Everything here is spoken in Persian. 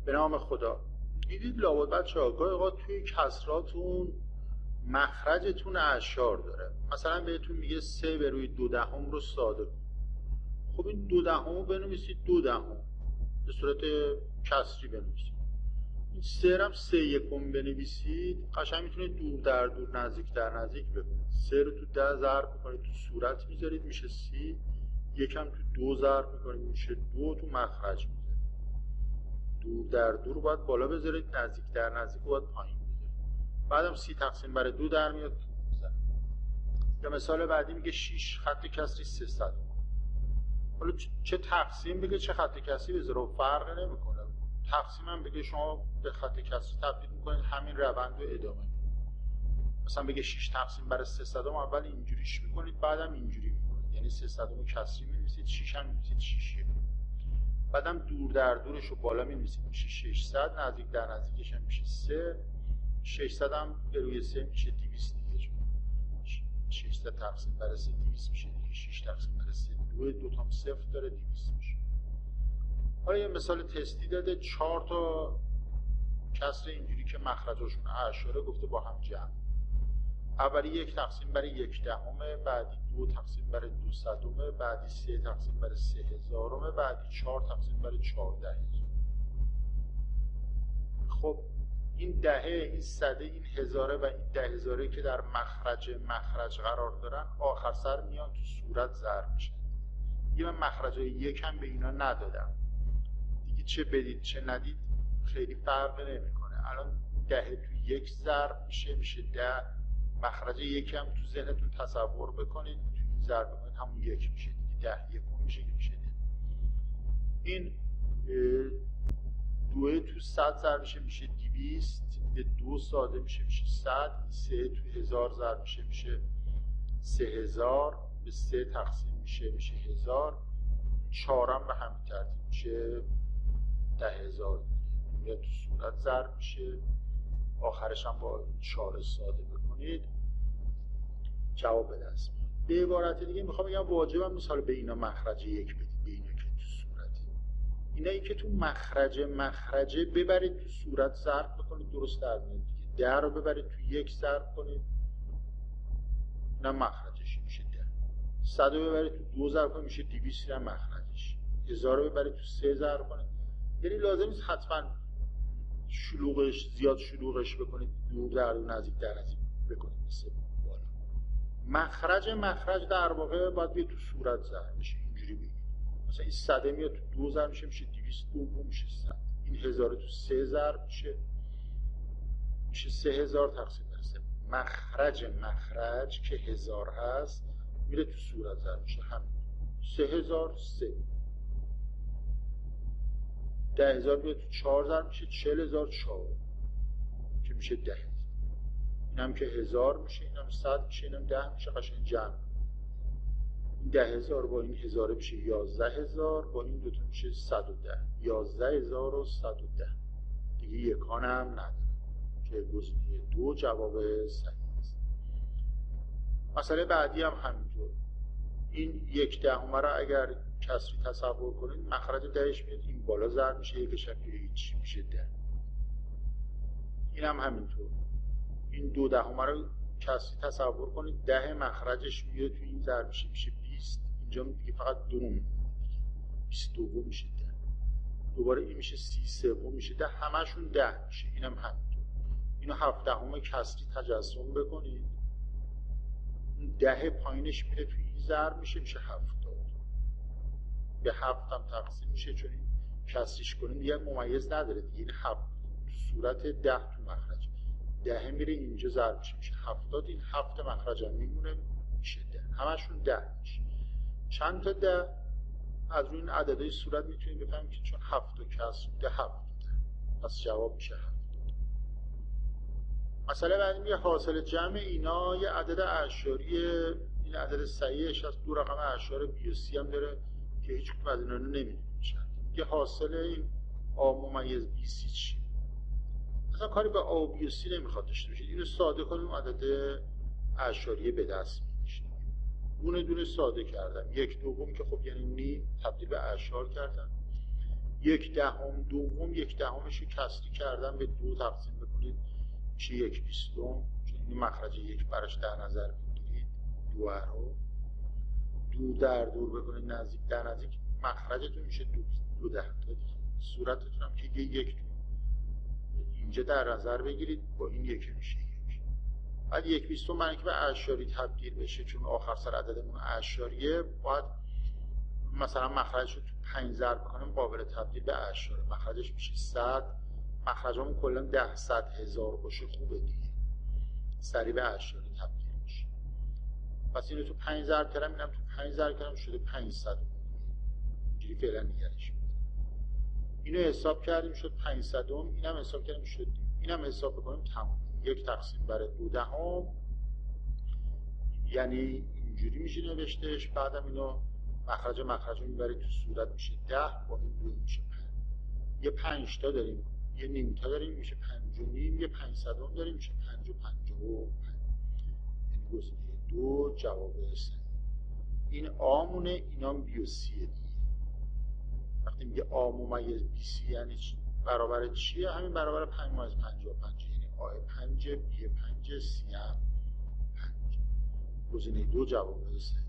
به نام خدا. دیدید لابد بچه‌ها گاهی اوقات توی کسراتون مخرجتون اعشار داره. مثلا بهتون میگه 3 به روی 2 دهم رو ساده کن. خب این 2 دهم رو بنویسید 2 دهم به صورت کسری بنویسید. این 3 هم 3 یکم بنویسید، قشنگ میتونید دور در دور نزدیک در نزدیک بکنید. 3 رو تو 10 ضرب میکنید تو صورت میذارید میشه 30. یکم تو 2 ضرب میکنید میشه 2 تو مخرج میذارید. دور در دور باید بالا بذارید، نزدیک در نزدیک باید پایین بذارید. بعدم 30 تقسیم بر 2 در میاد 15. یا مثال بعدی میگه 6 خط کسری 300. حالا چه تقسیم بگه چه خط کسری بذاره فرق نمیکنه. تقسیم هم بگه شما به خط کسری تبدیل میکنید، همین روند رو ادامه میدید. مثلا بگه 6 تقسیم بر 300 اول اینجوریش میکنید بعدم اینجوری میکنید، یعنی 300 رو کسری می‌نویسید، 6 هم می‌نویسید 6. بعدم دور در دورش رو بالا می‌نویسید میشه 600، نزدیک در نزدیکش هم میشه 3. 600 هم به روی 3 میشه 200 دیگه. 600 تقسیم بر 3 200 میشه دیگه. 6 تقسیم بر 3 2 تا 0 داره 200 میشه. حالا یه مثال تستی داده، 4 تا کسر اینجوری که مخرجشون اعشاره گفته با هم جمع. اولی 1 تقسیم بر 1 دهمه، بعدی 2 تقسیم بر 200، بعدی 3 تقسیم بر 3000، بعدی 4 تقسیم بر 14000. خب این دهه، این صده، این هزاره و این 10000 که در مخرج قرار دارن آخر سر میان تو صورت ضرب میشن. دیگه من مخرجای یکم به اینا ندادم دیگه، چه بدید چه ندید خیلی فرق نمیکنه. الان دهه تو 1 ضرب میشه 10. مخرج یکم تو ذهنتون تصور بکنید، تو این ضرب بکنید همون 1 میشه دیگه. 10 یکم میشه که میشه 10. این 2 تو 100 ضرب میشه 200. به 2 ساده میشه 100. 3 تو 1000 ضرب میشه 3000. به 3 تقسیم میشه 1000. 4 هم به همین ترتیب میشه 10000 دیگه. میاد تو صورت ضرب میشه. آخرش هم با 4 ساده بکنید جواب به دست میاد. به عبارت دیگه میخوام بگم واجبم نیست حالا به اینا مخرج 1 بدید، به اینا که تو صورت، اینایی که تو مخرجه ببرید تو صورت ضرب بکنید درست در میاد دیگه. 10 رو ببرید تو 1 ضرب کنید، نه مخرجش میشه 10. 100 رو ببرید تو 2 ضرب کنید میشه 200، نه مخرجش. 1000 رو ببرید تو 3 ضرب کنید. یعنی لازم نیست حتما زیاد شلوغش بکنید، دور در دور نزدیک در نزدیک بکنید مثل بالا. مخرج در واقع باید بیاد تو صورت ضرب میشه. اینجوری بگید مثلا این 100 میاد تو 2 ضرب میشه 200، دوم میشه 100. این 1000 تو 3 ضرب میشه 3000 تقسیم بر 3. مخرج که 1000 هست میره تو صورت ضرب میشه همین 3000 3. 10000 بیاد تو 4 ضرب میشه 40000 4 که میشه 10. اینم که 1000 میشه، اینم 100 میشه، اینم 10 میشه. قشنگ جمع این 10000 با این 1000 میشه 11000، با این دوتا میشه 110. 11110 دیگه یکان هم نداره که گزینه 2 جواب صحیح است. مسئله بعدی هم همینطور. این 1 دهم رو اگر کسری تصور کنید مخرج 10ش میاد این بالا ضرب میشه، یکش هم هیچ میشه 10. این هم همینطور. این 2 دهم رو کسری تصور کنید 10 مخرجش میاد تو این ضرب میشه 20. اینجا دیگه فقط 2 میمونه دیگه. 22 میشه 10. دوباره این میشه 33 میشه 10. همشون 10 میشه. اینم همینطور. اینو 7 دهم کسری تجسم بکنید. 10 پایینش میره تو این ضرب میشه 70. به 7 هم تقسیم میشه، چون این کسریش کنید دیگه ممیز نداره دیگه. این 7 صورت 10 تو مخرج 10 میره اینجا ضرب میشه 70. این 7 مخرج هم میمونه میشه 10. همشون 10 میشه. چند تا 10 از روی این عددهای صورت میتونید بفهمید که چون 7 تا کسر بوده 7 پس جواب میشه 7. مسئله بعدی میگه حاصل جمع اینا یه عدد اعشاریه. این عدد صحیحش از 2 رقم اعشار بی و سی هم داره که هیچ کدوم از اینا رو نمیدونید چند. میگه حاصل این آ ممیز بی سی چیه؟ اصلا کاری به آ و بی و سی نمیخواد داشته باشید. اینو ساده کنیم عدد اعشاریه به دست میشه. دونه دونه ساده کردم. 1/2 که خب یعنی نیم تبدیل به اعشار کردم. 1/10 دوم 1/10 رو کسری کردن به 2 تقسیم بکنید میشه 1/20. چون این مخرج 1 براش در نظر بگیرید 2 رو 2 در دور بکنید نزدیک در نزدیک مخرجتون میشه 2/10 دیگه. صورتتون هم که 1 اینجا در نظر بگیرید با این 1 میشه 1. بعد 1/20 برای اینکه به اعشاری تبدیل بشه چون آخر سر عددمون اعشاریه باید مثلا مخرجش رو تو 5 ضرب کنیم قابل تبدیل به اعشار، مخرجش میشه 100. مخرجمون کلا 10 100 1000 باشه خوبه دیگه، سریع به اعشاری تبدیل میشه. پس اینو تو 5 ضرب کردم، اینم تو 5 ضرب کردم شده 500. اینجوری فعلا نگرش می‌دارم. اینو حساب کردیم شد 500، اینم حساب کردیم شد، اینم حساب بکنیم تمام. 1 تقسیم بر 2/10 یعنی اینجوری میشه نوشتش. بعدم اینو مخرج رو میبرید تو صورت میشه 10 با این 2 میشه 5. یه 5 تا داریم، یه نیم تا داریم میشه 5 و نیم، یه 500 داریم میشه 5 و 55. یعنی گزینه 2 جواب صحیح. این آمونه، اینام بی و سیه دیگه. وقتی میگه آ ممیز بی سی یعنی برابر چیه؟ همین برابر 5 ممیز 55 یعنی آ 5 بی 5 سی هم 5. گزینه 2 جواب صحیح.